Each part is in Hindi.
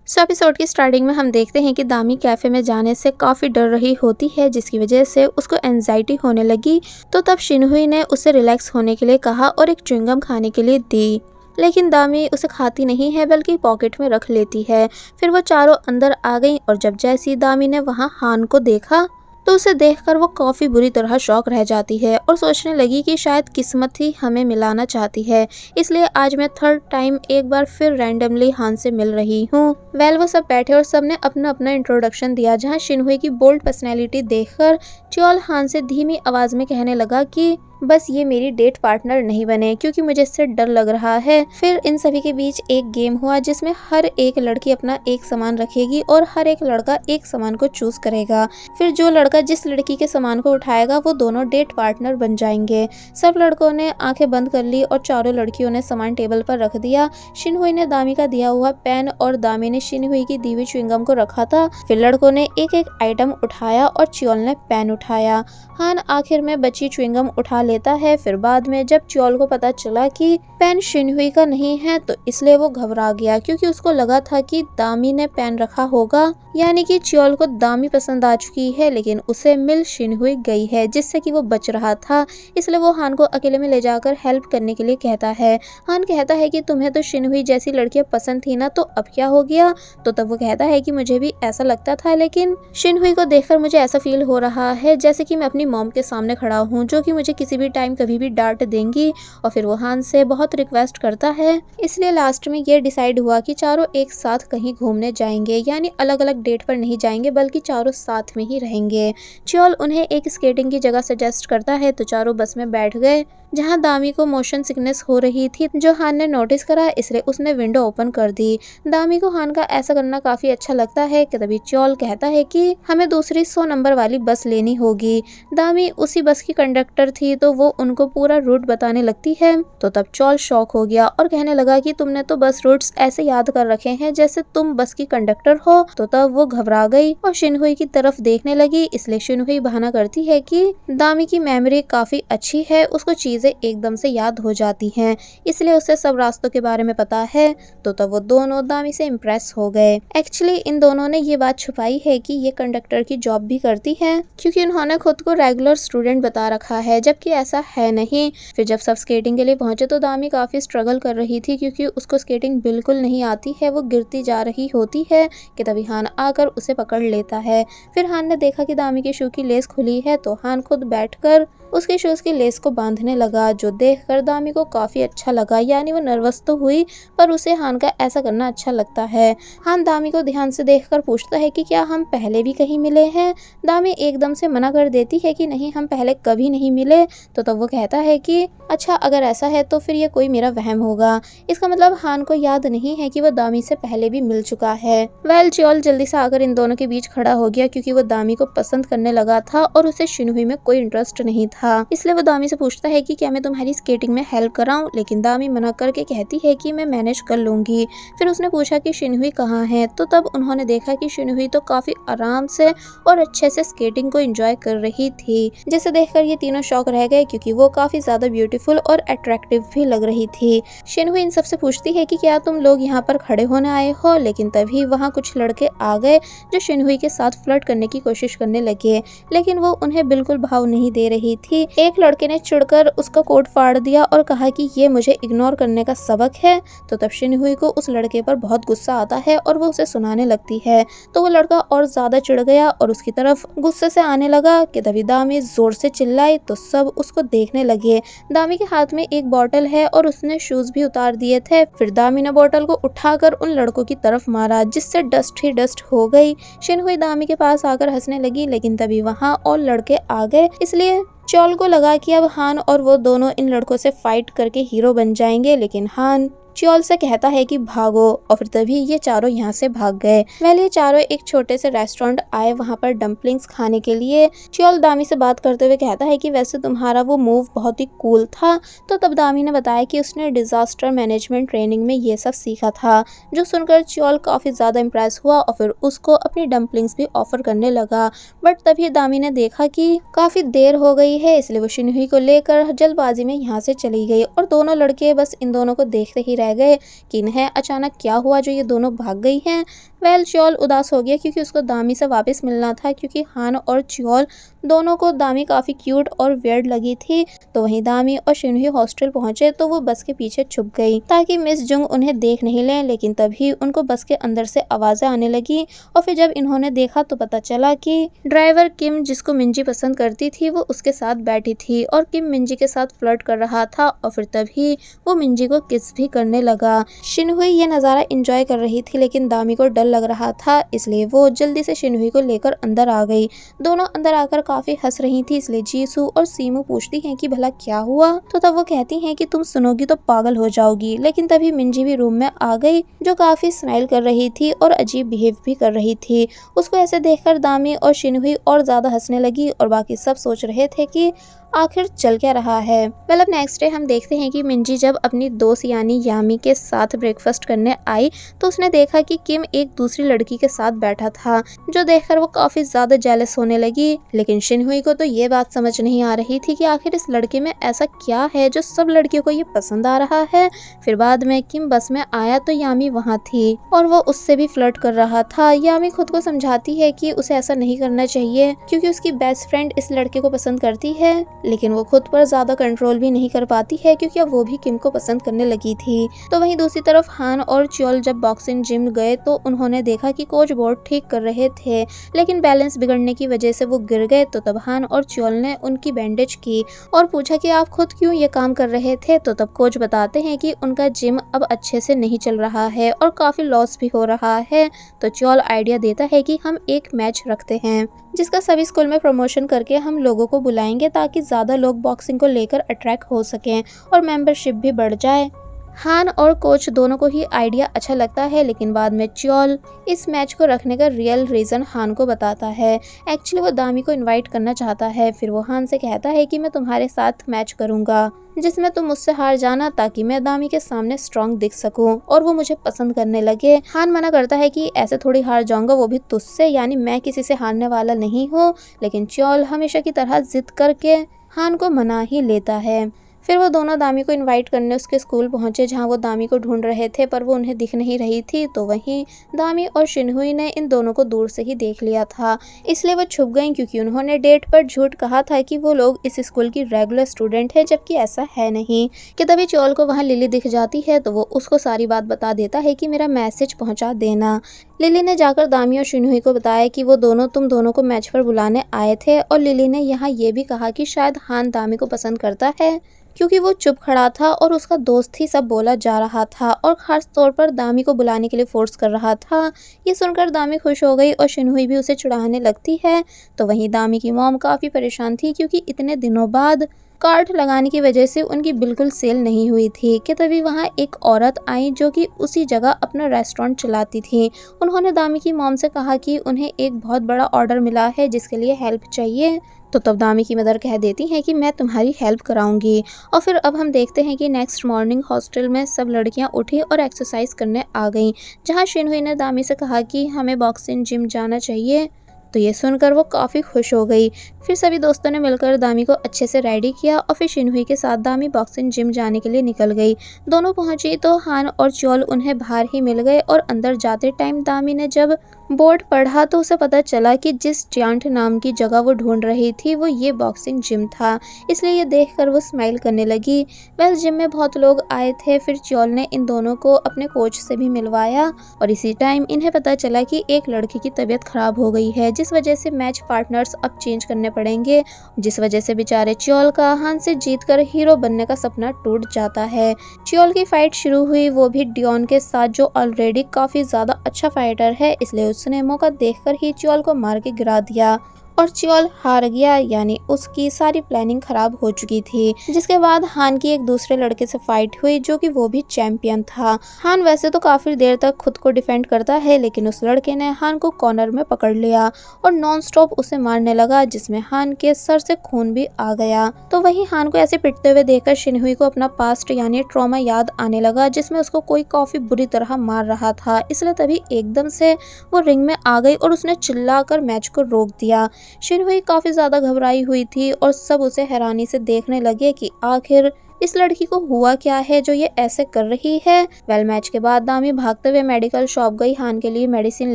एपिसोड की स्टार्टिंग में हम देखते हैं कि दामी कैफे में जाने से काफी डर रही होती है, जिसकी वजह से उसको एंजाइटी होने लगी। तो तब शिनहुई ने उसे रिलैक्स होने के लिए कहा और एक च्युइंगम खाने के लिए दी, लेकिन दामी उसे खाती नहीं है बल्कि पॉकेट में रख लेती है। फिर वो चारों अंदर आ गई और जब जैसी दामी ने वहां हान को देखा तो उसे देखकर वो काफी बुरी तरह शॉक रह जाती है और सोचने लगी कि शायद किस्मत ही हमें मिलाना चाहती है, इसलिए आज मैं थर्ड टाइम एक बार फिर रैंडमली हान से मिल रही हूँ। वो सब बैठे और सबने अपना अपना इंट्रोडक्शन दिया, जहाँ शिनहुई की बोल्ड पर्सनैलिटी देखकर च्योल हान से धीमी आवाज में कहने लगा कि बस ये मेरी डेट पार्टनर नहीं बने, क्योंकि मुझे इससे डर लग रहा है। फिर इन सभी के बीच एक गेम हुआ जिसमें हर एक लड़की अपना एक सामान रखेगी और हर एक लड़का एक सामान को चूज करेगा। फिर जो लड़का जिस लड़की के सामान को उठाएगा वो दोनों डेट पार्टनर बन जाएंगे। सब लड़कों ने आंखें बंद कर ली और चारों लड़कियों ने सामान टेबल पर रख दिया। शिनहुई ने दामी का दिया हुआ पेन और दामी ने शिनहुई की दी हुई च्युइंगम को रखा था। फिर लड़कों ने एक एक आइटम उठाया और च्योल ने पेन उठाया। हान आखिर में बची च्युइंगम उठा लेता है। फिर बाद में जब च्योल को पता चला कि पेन शिनहुई का नहीं है तो इसलिए वो घबरा गया, क्योंकि उसको लगा था कि दामी ने पेन रखा होगा, यानी कि च्योल को दामी पसंद आ चुकी है, लेकिन उसे मिल शिनहुई गई है जिससे कि वो बच रहा था। इसलिए वो हान को अकेले में ले जाकर हेल्प करने के लिए कहता है। हान कहता है कि तुम्हें तो शिनहुई जैसी लड़कियां पसंद थी ना, तो अब क्या हो गया? तो तब वो कहता है कि मुझे भी ऐसा लगता था, लेकिन शिनहुई को देखकर मुझे ऐसा फील हो रहा है जैसे कि मैं अपनी मॉम के सामने खड़ा हूँ, जो कि मुझे किसी भी टाइम कभी भी डांट देंगी। और फिर वो हान से बहुत रिक्वेस्ट करता है। इसलिए लास्ट में ये डिसाइड हुआ कि चारों एक साथ कहीं घूमने जाएंगे, यानी अलग अलग डेट पर नहीं जाएंगे बल्कि चारों साथ में ही रहेंगे। च्योल उन्हें एक स्केटिंग की जगह सजेस्ट करता है तो चारों बस में बैठ गए, जहां दामी को मोशन सिकनेस हो रही थी जो हान ने नोटिस करा, इसलिए उसने विंडो ओपन कर दी। दामी को हान का ऐसा करना काफी अच्छा लगता है कि तभी च्योल कहता है कि हमें दूसरी 100 नंबर वाली बस लेनी होगी। दामी उसी बस की कंडक्टर थी तो वो उनको पूरा रूट बताने लगती है। तो तब च्योल शॉक हो गया और कहने लगा कि तुमने तो बस रूट्स ऐसे याद कर रखे हैं जैसे तुम बस की कंडक्टर हो। तो तब वो घबरा गई और शिनहुई की तरफ देखने लगी, इसलिए शिनहुई बहाना करती है कि दामी की मेमोरी काफी अच्छी है, उसको चीजें एकदम से याद हो जाती हैं, इसलिए उसे सब रास्तों के बारे में पता है। तो तब वो दोनों दामी से इम्प्रेस हो गए। एक्चुअली इन दोनों ने ये बात छुपाई है कि ये कंडक्टर की जॉब भी करती है, क्योंकि उन्होंने खुद को रेगुलर स्टूडेंट बता रखा है, जबकि ऐसा है नहीं। फिर जब सब स्केटिंग के लिए पहुंचे तो दामी काफी स्ट्रगल कर रही थी, क्योंकि उसको स्केटिंग बिल्कुल नहीं आती है, वो गिरती जा रही होती है कि तभी हान आकर उसे पकड़ लेता है। फिर हान ने देखा कि दामी के शू की लेस खुली है तो हान खुद बैठकर उसके शूज की लेस को बांधने लगा, जो देखकर दामी को काफी अच्छा लगा। यानी वो नर्वस तो हुई पर उसे हान का ऐसा करना अच्छा लगता है। हान दामी को ध्यान से देखकर पूछता है कि क्या हम पहले भी कहीं मिले हैं? दामी एकदम से मना कर देती है कि नहीं, हम पहले कभी नहीं मिले। तो तब वो कहता है कि अच्छा, अगर ऐसा है तो फिर ये कोई मेरा वहम होगा। इसका मतलब हान को याद नहीं है कि वो दामी से पहले भी मिल चुका है। च्योल जल्दी से आकर इन दोनों के बीच खड़ा हो गया, क्योंकि वो दामी को पसंद करने लगा था और उसे शिनहुई में कोई इंटरेस्ट नहीं था। इसलिए वो दामी से पूछता है कि क्या मैं तुम्हारी स्केटिंग में हेल्प कराऊं, लेकिन दामी मना करके कहती है कि मैं मैनेज कर लूंगी। फिर उसने पूछा कि शिनहुई कहाँ है, तो तब उन्होंने देखा कि शिनहुई तो काफी आराम से और अच्छे से स्केटिंग को एंजॉय कर रही थी, जिसे देखकर ये तीनों शॉक रह गए, क्योंकि वो काफी ज्यादा ब्यूटीफुल और अट्रैक्टिव भी लग रही थी। शिनहुई इन सबसे पूछती है कि क्या तुम लोग यहाँ पर खड़े होने आए हो, लेकिन तभी वहाँ कुछ लड़के आ गए जो शिनहुई के साथ फ्लर्ट करने की कोशिश करने लगे, लेकिन वो उन्हें बिल्कुल भाव नहीं दे रही थी। एक लड़के ने चिढ़कर उसका कोट फाड़ दिया और कहा कि ये मुझे इग्नोर करने का सबक है। तो तब शिनहुई को उस लड़के पर बहुत गुस्सा आता है और वो उसे सुनाने लगती है। तो वो लड़का और ज्यादा चिढ़ गया और उसकी तरफ गुस्से से आने लगा कि तभी दामी जोर से चिल्लाई तो सब उसको देखने लगे। दामी के हाथ में एक बॉटल है और उसने शूज भी उतार दिए थे। फिर दामी ने बॉटल को उठाकर उन लड़कों की तरफ मारा, जिससे डस्ट ही डस्ट हो गई। शिनहुई दामी के पास आकर हंसने लगी, लेकिन तभी वहाँ और लड़के आ गए, इसलिए च्योल को लगा कि अब हान और वो दोनों इन लड़कों से फाइट करके हीरो बन जाएंगे, लेकिन हान च्योल से कहता है कि भागो, और फिर तभी ये चारों यहाँ से भाग गए। ये चारों एक छोटे से रेस्टोरेंट आए वहाँ पर डम्पलिंग्स खाने के लिए। च्योल दामी से बात करते हुए कहता है कि वैसे तुम्हारा वो मूव बहुत ही कूल था। तो तब दामी ने बताया कि उसने डिजास्टर मैनेजमेंट ट्रेनिंग में ये सब सीखा था, जो सुनकर च्योल काफी ज्यादा इम्प्रेस हुआ और फिर उसको अपनी डम्पलिंग्स भी ऑफर करने लगा। बट तभी दामी ने देखा कि काफी देर हो गई है, इसलिए वो शिनहुई को लेकर जल्दबाजी में यहाँ से चली गई और दोनों लड़के बस इन दोनों को देखते ही रह गए कि इन्हें अचानक क्या हुआ जो ये दोनों भाग गई हैं। च्योल उदास हो गया क्योंकि उसको दामी से वापस मिलना था, क्योंकि हान और च्योल दोनों को दामी काफ़ी क्यूट और वियर्ड लगी थी। तो वहीं दामी और शिनहुई हॉस्टल पहुंचे तो वो बस के पीछे छुप गई ताकि मिस जुंग उन्हें देख नहीं लें, लेकिन तभी उनको बस के अंदर से आवाज़ें आने लगी और फिर जब इन्होंने देखा तो पता चला कि ड्राइवर किम, जिसको मिंजी पसंद करती थी, वो उसके साथ बैठी थी और किम मिंजी के साथ फ्लर्ट कर रहा था और फिर तभी वो मिंजी को किस भी करने लगा। शिनहुई ये नज़ारा एंजॉय कर रही थी, लेकिन दामी को डर लग रहा था, इसलिए वो जल्दी से शिनहुई को लेकर अंदर आ गई। दोनों अंदर आकर काफ़ी हंस रही थी, इसलिए जीसू और सीमू पूछती हैं कि भला क्या हुआ, तो तब वो कहती हैं कि तुम सुनोगी तो पागल हो जाओगी। लेकिन तभी मिंजी भी रूम में आ गई, जो काफ़ी स्माइल कर रही थी और अजीब बिहेव भी कर रही थी। उसको ऐसे देखकर दामी और शिनहुई और ज़्यादा हंसने लगी और बाकी सब सोच रहे थे कि आखिर चल क्या रहा है। अब नेक्स्ट डे हम देखते हैं कि मिंजी जब अपनी दोस्त यानी यामी के साथ ब्रेकफास्ट करने आई तो उसने देखा कि किम एक दूसरी लड़की के साथ बैठा था, जो देखकर वो काफी ज्यादा जेलस होने लगी। लेकिन शिनहुई को तो ये बात समझ नहीं आ रही थी कि आखिर इस लड़के में ऐसा क्या है जो सब लड़कियों को ये पसंद आ रहा है। फिर बाद में किम बस में आया तो यामी वहाँ थी और वो उससे भी फ्लर्ट कर रहा था। यामी खुद को समझाती है कि उसे ऐसा नहीं करना चाहिए क्योंकि उसकी बेस्ट फ्रेंड इस लड़के को पसंद करती है, लेकिन वो खुद पर ज्यादा कंट्रोल भी नहीं कर पाती है क्योंकि अब वो भी किम को पसंद करने लगी थी। तो वहीं दूसरी तरफ हान और च्योल जब बॉक्सिंग जिम गए तो उन्होंने देखा कि कोच बोर्ड ठीक कर रहे थे, लेकिन बैलेंस बिगड़ने की वजह से वो गिर गए। तो तब हान और च्योल ने उनकी बैंडेज की और पूछा कि आप खुद क्यों ये काम कर रहे थे। तो तब कोच बताते हैं कि उनका जिम अब अच्छे से नहीं चल रहा है और काफी लॉस भी हो रहा है। तो च्योल आइडिया देता है कि हम एक मैच रखते हैं जिसका सभी स्कूल में प्रमोशन करके हम लोगों को बुलाएंगे ताकि ज्यादा लोग बॉक्सिंग को लेकर अट्रैक्ट हो सकें और मेंबरशिप भी बढ़ जाए। हान और कोच दोनों को ही आइडिया अच्छा लगता है, लेकिन बाद में च्योल इस मैच को रखने का रियल रीज़न हान को बताता है। एक्चुअली वो दामी को इनवाइट करना चाहता है। फिर वो हान से कहता है कि मैं तुम्हारे साथ मैच करूंगा जिसमें तुम मुझसे हार जाना ताकि मैं दामी के सामने स्ट्रांग दिख सकूं और वो मुझे पसंद करने लगे। हान मना करता है कि ऐसे थोड़ी हार जाऊंगा, वो भी तुझसे, यानी मैं किसी से हारने वाला नहीं हूँ। लेकिन च्योल हमेशा की तरह जिद करके हान को मना ही लेता है। फिर वो दोनों दामी को इनवाइट करने उसके स्कूल पहुंचे जहां वो दामी को ढूंढ रहे थे, पर वो उन्हें दिख नहीं रही थी। तो वहीं दामी और शिनहुई ने इन दोनों को दूर से ही देख लिया था, इसलिए वो छुप गईं क्योंकि उन्होंने डेट पर झूठ कहा था कि वो लोग इस स्कूल की रेगुलर स्टूडेंट है, जबकि ऐसा है नहीं। कि तभी च्योल को वहाँ लिली दिख जाती है तो वो उसको सारी बात बता देता है कि मेरा मैसेज पहुँचा देना। लिली ने जाकर दामी और शिनहुई को बताया कि वो दोनों तुम दोनों को मैच पर बुलाने आए थे और लिली ने यहाँ ये भी कहा कि शायद हान दामी को पसंद करता है क्योंकि वो चुप खड़ा था और उसका दोस्त ही सब बोला जा रहा था और खास तौर पर दामी को बुलाने के लिए फोर्स कर रहा था। ये सुनकर दामी खुश हो गई और शिनहुई भी उसे चिढ़ाने लगती है। तो वहीं दामी की मॉम काफ़ी परेशान थी क्योंकि इतने दिनों बाद कार्ड लगाने की वजह से उनकी बिल्कुल सेल नहीं हुई थी। कि तभी वहाँ एक औरत आई जो कि उसी जगह अपना रेस्टोरेंट चलाती थी। उन्होंने दामी की मॉम से कहा कि उन्हें एक बहुत बड़ा ऑर्डर मिला है जिसके लिए हेल्प चाहिए। तो तब दामी की मदर कह देती हैं कि मैं तुम्हारी हेल्प कराऊंगी। और फिर अब हम देखते हैं कि नेक्स्ट मॉर्निंग हॉस्टल में सब लड़कियां उठी और एक्सरसाइज करने आ गईं, जहां शिनहुई ने दामी से कहा कि हमें बॉक्सिंग जिम जाना चाहिए। तो ये सुनकर वो काफ़ी खुश हो गई। फिर सभी दोस्तों ने मिलकर दामी को अच्छे से रेडी किया और फिर शिनहुई के साथ दामी बॉक्सिंग जिम जाने के लिए निकल गई। दोनों पहुंची तो हान और च्योल उन्हें बाहर ही मिल गए और अंदर जाते टाइम दामी ने जब बोर्ड पढ़ा तो उसे पता चला कि जिस जियांट नाम की जगह वो ढूंढ रही थी वो ये बॉक्सिंग जिम था, इसलिए ये देखकर वो स्माइल करने लगी। जिम में बहुत लोग आए थे। फिर च्योल ने इन दोनों को अपने कोच से भी मिलवाया और इसी टाइम इन्हें पता चला कि एक लड़की की तबीयत खराब हो गई है, जिस वजह से मैच पार्टनर्स अब चेंज करने पड़ेंगे, जिस वजह से बेचारे च्योल का हान से जीतकर हीरो बनने का सपना टूट जाता है। च्योल की फाइट शुरू हुई, वो भी डियोन के साथ जो ऑलरेडी काफी ज्यादा अच्छा फाइटर है, इसलिए उसने मौका देखकर ही च्योल को मार के गिरा दिया और च्योल हार गया, यानी उसकी सारी प्लानिंग खराब हो चुकी थी। जिसके बाद हान की एक दूसरे लड़के से फाइट हुई जो कि वो भी चैंपियन था। हान वैसे तो काफी देर तक खुद को डिफेंड करता है, लेकिन उस लड़के ने हान को कॉर्नर में पकड़ लिया और नॉन स्टॉप उसे मारने लगा, जिसमें हान के सर से खून भी आ गया। तो वहीं हान को ऐसे पिटते हुए देखकर शिनहुई को अपना पास्ट यानी ट्रॉमा याद आने लगा, जिसमें उसको कोई काफी बुरी तरह मार रहा था। इसलिए तभी एकदम से वो रिंग में आ गई और उसने चिल्लाकर मैच को रोक दिया। शिनहुई काफी ज्यादा घबराई हुई थी और सब उसे हैरानी से देखने लगे कि आखिर इस लड़की को हुआ क्या है जो ये ऐसे कर रही है। वेल मैच के बाद दामी भागते हुए मेडिकल शॉप गई हान के लिए मेडिसिन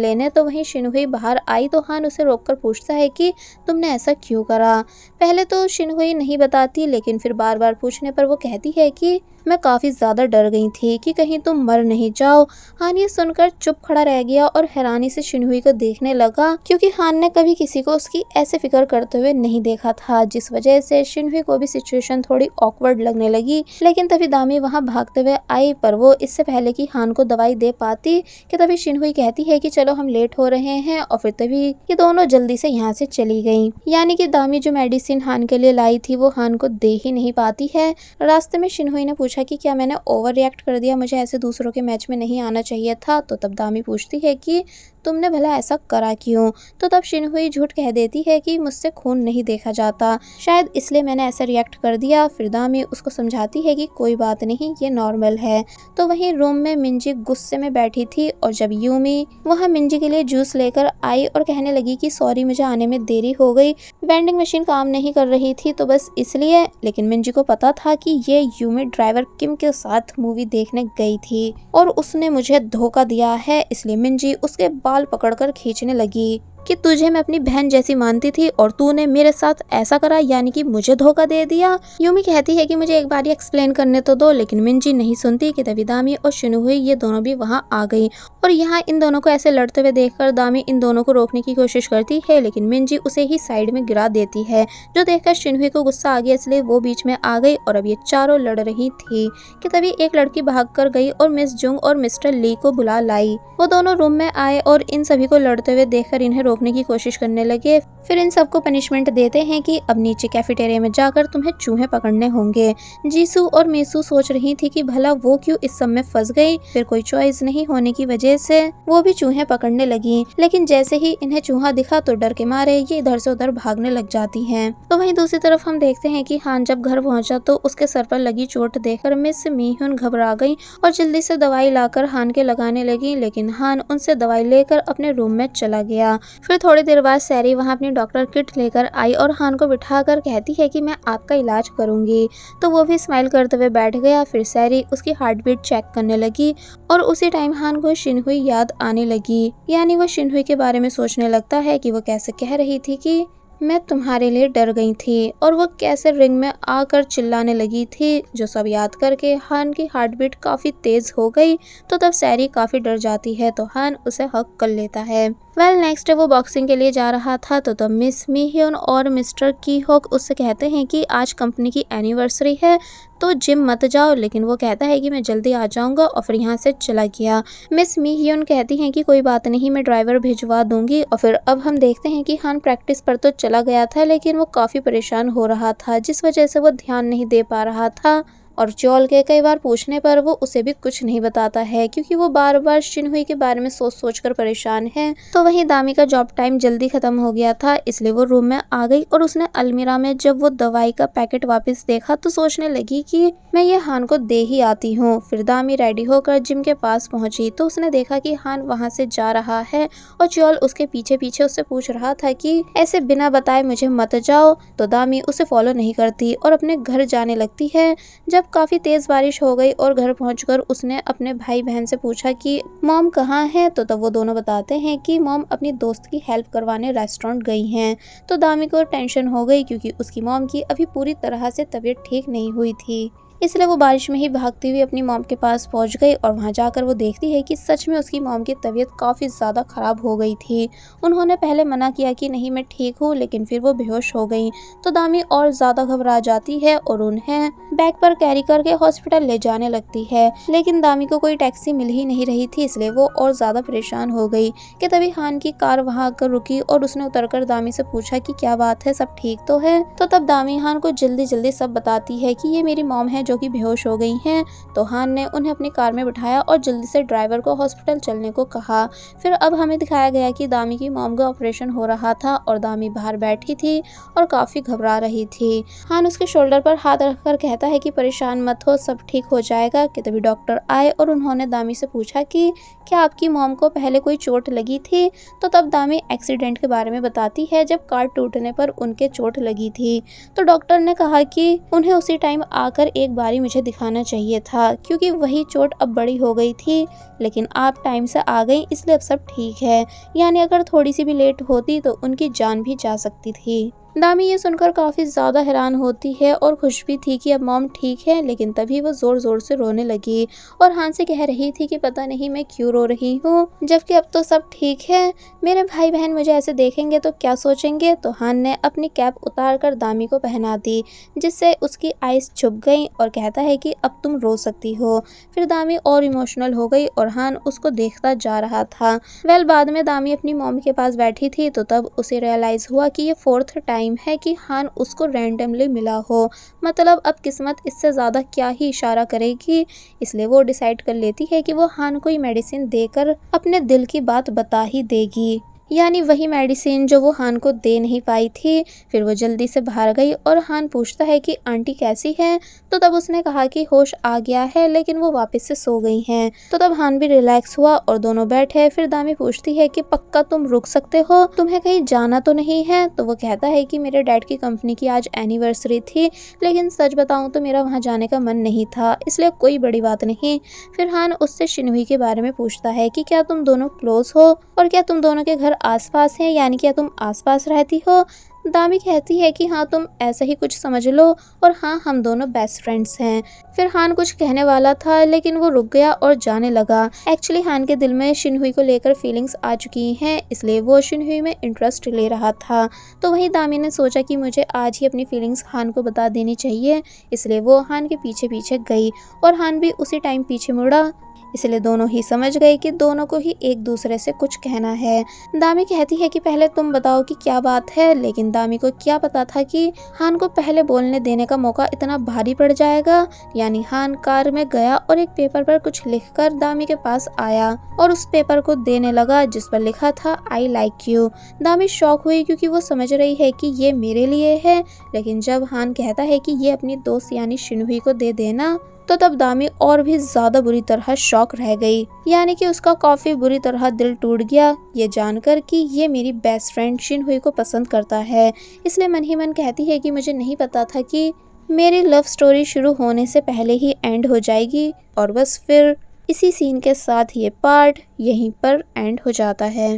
लेने, तो वहीं शिनहुई बाहर आई तो हान उसे रोककर पूछता है कि तुमने ऐसा क्यों करा। पहले तो शिनहुई नहीं बताती, लेकिन फिर बार बार पूछने पर वो कहती है कि मैं काफी ज्यादा डर गई थी कि कहीं तुम मर नहीं जाओ। हान ये सुनकर चुप खड़ा रह गया और हैरानी से शिनहुई को देखने लगा, क्योंकि हान ने कभी किसी को उसकी ऐसे फिक्र करते हुए नहीं देखा था, जिस वजह से शिनहुई को भी सिचुएशन थोड़ी ऑकवर्ड लगने लगी। लेकिन तभी दामी वहां भागते हुए आई, पर वो इससे पहले कि हान को दवाई दे पाती कि तभी शिनहुई कहती है कि चलो हम लेट हो रहे हैं, और फिर तभी ये दोनों जल्दी से यहाँ से चली गई। यानी कि दामी जो मेडिसिन हान के लिए लाई थी वो हान को दे ही नहीं पाती है। रास्ते में शिनहुई ने पूछा कि क्या मैंने ओवर रिएक्ट कर दिया, मुझे ऐसे दूसरों के मैच में नहीं आना चाहिए था। तो तब दामी पूछती है कि तुमने भला ऐसा करा क्यों। तो तब शिनहुई झूठ कह देती है कि मुझसे खून नहीं देखा जाता, शायद इसलिए मैंने ऐसा रिएक्ट कर दिया। फिर दामी उसको समझाती है कि कोई बात नहीं, ये नॉर्मल है। तो वहीं रूम में मिंजी गुस्से में बैठी थी, और जब यूमी वहाँ मिंजी के लिए जूस लेकर आई और कहने लगी कि सॉरी मुझे आने में देरी हो गई, वेंडिंग मशीन काम नहीं कर रही थी तो बस इसलिए। लेकिन मिंजी को पता था कि ये यूमी ड्राइवर किम के साथ मूवी देखने गई थी और उसने मुझे धोखा दिया है, इसलिए मिंजी उसके बाल पकड़कर खींचने लगी कि तुझे मैं अपनी बहन जैसी मानती थी और तूने मेरे साथ ऐसा करा, यानी कि मुझे धोखा दे दिया। यूमी कहती है कि मुझे एक बार एक्सप्लेन करने तो दो, लेकिन मिंजी नहीं सुनती कि तभी दामी और शिनहुई ये दोनों भी वहां आ गई। और यहाँ इन दोनों को ऐसे लड़ते हुए देखकर दामी इन दोनों को रोकने की कोशिश करती है, लेकिन मिंजी उसे ही साइड में गिरा देती है, जो देखकर शिनहुई को गुस्सा आ गया, इसलिए वो बीच में आ गई और अब ये चारों लड़ रही थी कि तभी एक लड़की भागकर गई और मिस जुंग और मिस्टर ली को बुला लाई। वो दोनों रूम में आए और इन सभी को लड़ते हुए देखकर इन्हें रोकने की कोशिश करने लगे। फिर इन सबको पनिशमेंट देते हैं कि अब नीचे कैफेटेरिया में जाकर तुम्हें चूहे पकड़ने होंगे। जीसू और मीसू सोच रही थी कि भला वो क्यों इस सब में फंस गई, फिर कोई चॉइस नहीं होने की वजह से वो भी चूहे पकड़ने लगी। लेकिन जैसे ही इन्हें चूहा दिखा तो डर के मारे ये इधर से उधर भागने लग जाती हैं। तो वहीं दूसरी तरफ हम देखते हैं कि हान जब घर पहुंचा तो उसके सर पर लगी चोट देखकर मिस मीहुन घबरा गई और जल्दी से दवाई लाकर हान के लगाने लगी, लेकिन हान उनसे दवाई लेकर अपने रूम में चला गया। फिर थोड़ी देर बाद सैरी वहां अपनी डॉक्टर किट लेकर आई और हान को बिठाकर कहती है कि मैं आपका इलाज करूंगी। तो वो भी स्माइल करते हुए बैठ गया। फिर सैरी उसकी हार्ट बीट चेक करने लगी और उसी टाइम हान को शिनहुई याद आने लगी, यानी वो शिनहुई के बारे में सोचने लगता है कि वो कैसे कह रही थी कि मैं तुम्हारे लिए डर गई थी, और वो कैसे रिंग में आकर चिल्लाने लगी थी। जो सब याद करके हान की हार्ट बीट काफी तेज हो गई। तो तब सैरी काफी डर जाती है, तो हान उसे हक कर लेता है। वेल नेक्स्ट डे वो बॉक्सिंग के लिए जा रहा था, तो तब मिस मीह्योन और मिस्टर की होक उससे कहते हैं कि आज कंपनी की एनिवर्सरी है तो जिम मत जाओ, लेकिन वो कहता है कि मैं जल्दी आ जाऊंगा और फिर यहाँ से चला गया। मिस मीह्योन कहती हैं कि कोई बात नहीं, मैं ड्राइवर भिजवा दूंगी। और फिर अब हम देखते हैं कि हान प्रैक्टिस पर तो चला गया था, लेकिन वो काफी परेशान हो रहा था, जिस वजह से वो ध्यान नहीं दे पा रहा था। और चोल के कई बार पूछने पर वो उसे भी कुछ नहीं बताता है, क्योंकि वो बार बार शिनहुई के बारे में सोच सोच कर परेशान है। तो वहीं दामी का जॉब टाइम जल्दी खत्म हो गया था, इसलिए वो रूम में आ गई और उसने अलमीरा में जब वो दवाई का पैकेट वापस देखा तो सोचने लगी कि मैं ये हान को दे ही आती हूँ। फिर दामी रेडी होकर जिम के पास पहुंची तो उसने देखा कि हान वहाँ से जा रहा है और चोल उसके पीछे पीछे उससे पूछ रहा था कि ऐसे बिना बताए मुझे मत जाओ। तो दामी उसे फॉलो नहीं करती और अपने घर जाने लगती है। जब काफी तेज बारिश हो गई और घर पहुंचकर उसने अपने भाई बहन से पूछा कि मॉम कहाँ है, तो तब वो दोनों बताते हैं कि मॉम अपनी दोस्त की हेल्प करवाने रेस्टोरेंट गई हैं। तो दामी को टेंशन हो गई, क्योंकि उसकी मॉम की अभी पूरी तरह से तबीयत ठीक नहीं हुई थी, इसलिए वो बारिश में ही भागती हुई अपनी मॉम के पास पहुंच गई। और वहां जाकर वो देखती है कि सच में उसकी मॉम की तबीयत काफ़ी ज़्यादा ख़राब हो गई थी। उन्होंने पहले मना किया कि नहीं मैं ठीक हूँ, लेकिन फिर वो बेहोश हो गई। तो दामी और ज़्यादा घबरा जाती है और उन्हें बैग पर कैरी करके हॉस्पिटल ले जाने लगती है, लेकिन दामी को कोई टैक्सी मिल ही नहीं रही थी, इसलिए वो और ज़्यादा परेशान हो गई कि तभी हान की कार वहाँ आकर रुकी और उसने उतरकर दामी से पूछा कि क्या बात है, सब ठीक तो है। तो तब दामी हान को जल्दी जल्दी सब बताती है कि ये मेरी मॉम है जो कि बेहोश हो गई हैं। तो हान ने उन्हें अपनी कार में बिठाया और जल्दी से ड्राइवर को हॉस्पिटल चलने को कहा। फिर अब हमें दिखाया गया कि दामी की मॉम का ऑपरेशन हो रहा था और दामी बाहर बैठी थी और काफी घबरा रही थी। हान उसके शोल्डर पर हाथ रखकर कहता है कि परेशान मत हो, सब ठीक हो जाएगा। कि तभी डॉक्टर आए और उन्होंने दामी से पूछा कि क्या आपकी मॉम को पहले कोई चोट लगी थी। तो तब दामी एक्सीडेंट के बारे में बताती है जब कार टूटने पर उनके चोट लगी थी। तो डॉक्टर ने कहा कि उन्हें उसी टाइम आकर एक बारी मुझे दिखाना चाहिए था, क्योंकि वही चोट अब बड़ी हो गई थी, लेकिन आप टाइम से आ गई इसलिए अब सब ठीक है। यानी अगर थोड़ी सी भी लेट होती तो उनकी जान भी जा सकती थी। दामी ये सुनकर काफ़ी ज़्यादा हैरान होती है और खुश भी थी कि अब मॉम ठीक है, लेकिन तभी वो ज़ोर ज़ोर से रोने लगी और हान से कह रही थी कि पता नहीं मैं क्यों रो रही हूँ, जबकि अब तो सब ठीक है। मेरे भाई बहन मुझे ऐसे देखेंगे तो क्या सोचेंगे। तो हान ने अपनी कैप उतार कर दामी को पहना दी, जिससे उसकी आइज़ छुप गई और कहता है कि अब तुम रो सकती हो। फिर दामी और इमोशनल हो गई और हान उसको देखता जा रहा था। बाद में दामी अपनी मॉम के पास बैठी थी तो तब उसे रियलाइज़ हुआ कि ये 4th टाइम है कि हान उसको रैंडमली मिला हो। मतलब अब किस्मत इससे ज़्यादा क्या ही इशारा करेगी। इसलिए वो डिसाइड कर लेती है कि वो हान को ही मेडिसिन देकर अपने दिल की बात बता ही देगी, यानी वही मेडिसिन जो वो हान को दे नहीं पाई थी। फिर वो जल्दी से बाहर गई और हान पूछता है कि आंटी कैसी है। तो तब उसने कहा कि होश आ गया है, लेकिन वो वापस से सो गई हैं। तो तब हान भी रिलैक्स हुआ और दोनों बैठे। फिर दामी पूछती है कि पक्का तुम रुक सकते हो, तुम्हें कहीं जाना तो नहीं है। तो वो कहता है कि मेरे डैड की कंपनी की आज एनिवर्सरी थी, लेकिन सच बताऊं तो मेरा वहाँ जाने का मन नहीं था, इसलिए कोई बड़ी बात नहीं। फिर हान उससे शिनहुई के बारे में पूछता है कि क्या तुम दोनों क्लोज हो और क्या तुम दोनों के घर आसपास हैं, यानी क्या तुम आसपास रहती हो। दामी कहती है कि हाँ तुम ऐसा ही कुछ समझ लो और हाँ हम दोनों बेस्ट फ्रेंड्स हैं। फिर हान कुछ कहने वाला था, लेकिन वो रुक गया और जाने लगा। एक्चुअली हान के दिल में शिनहुई को लेकर फीलिंग्स आ चुकी हैं, इसलिए वो शिनहुई में इंटरेस्ट ले रहा था। तो वहीं दामी ने सोचा कि मुझे आज ही अपनी फीलिंग्स हान को बता देनी चाहिए, इसलिए वो हान के पीछे पीछे गई और हान भी उसी टाइम पीछे मुड़ा। इसलिए दोनों ही समझ गए कि दोनों को ही एक दूसरे से कुछ कहना है। दामी कहती है कि पहले तुम बताओ कि क्या बात है, लेकिन दामी को क्या पता था कि हान को पहले बोलने देने का मौका इतना भारी पड़ जाएगा। यानी हान कार में गया और एक पेपर पर कुछ लिखकर दामी के पास आया और उस पेपर को देने लगा, जिस पर लिखा था आई लाइक यू। दामी शॉक हुई क्योंकि वो समझ रही है कि ये मेरे लिए है, लेकिन जब हान कहता है कि ये अपनी दोस्त यानी शिनहुई को दे देना, तो तब दामी और भी ज्यादा बुरी तरह शॉक रह गई। यानी कि उसका काफी बुरी तरह दिल टूट गया ये जानकर कि ये मेरी बेस्ट फ्रेंड शिनहुई को पसंद करता है। इसलिए मन ही मन कहती है कि मुझे नहीं पता था कि मेरी लव स्टोरी शुरू होने से पहले ही एंड हो जाएगी। और बस फिर इसी सीन के साथ ये पार्ट यहीं पर एंड हो जाता है।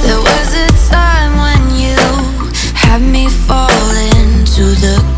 There was a time when you had me fall into the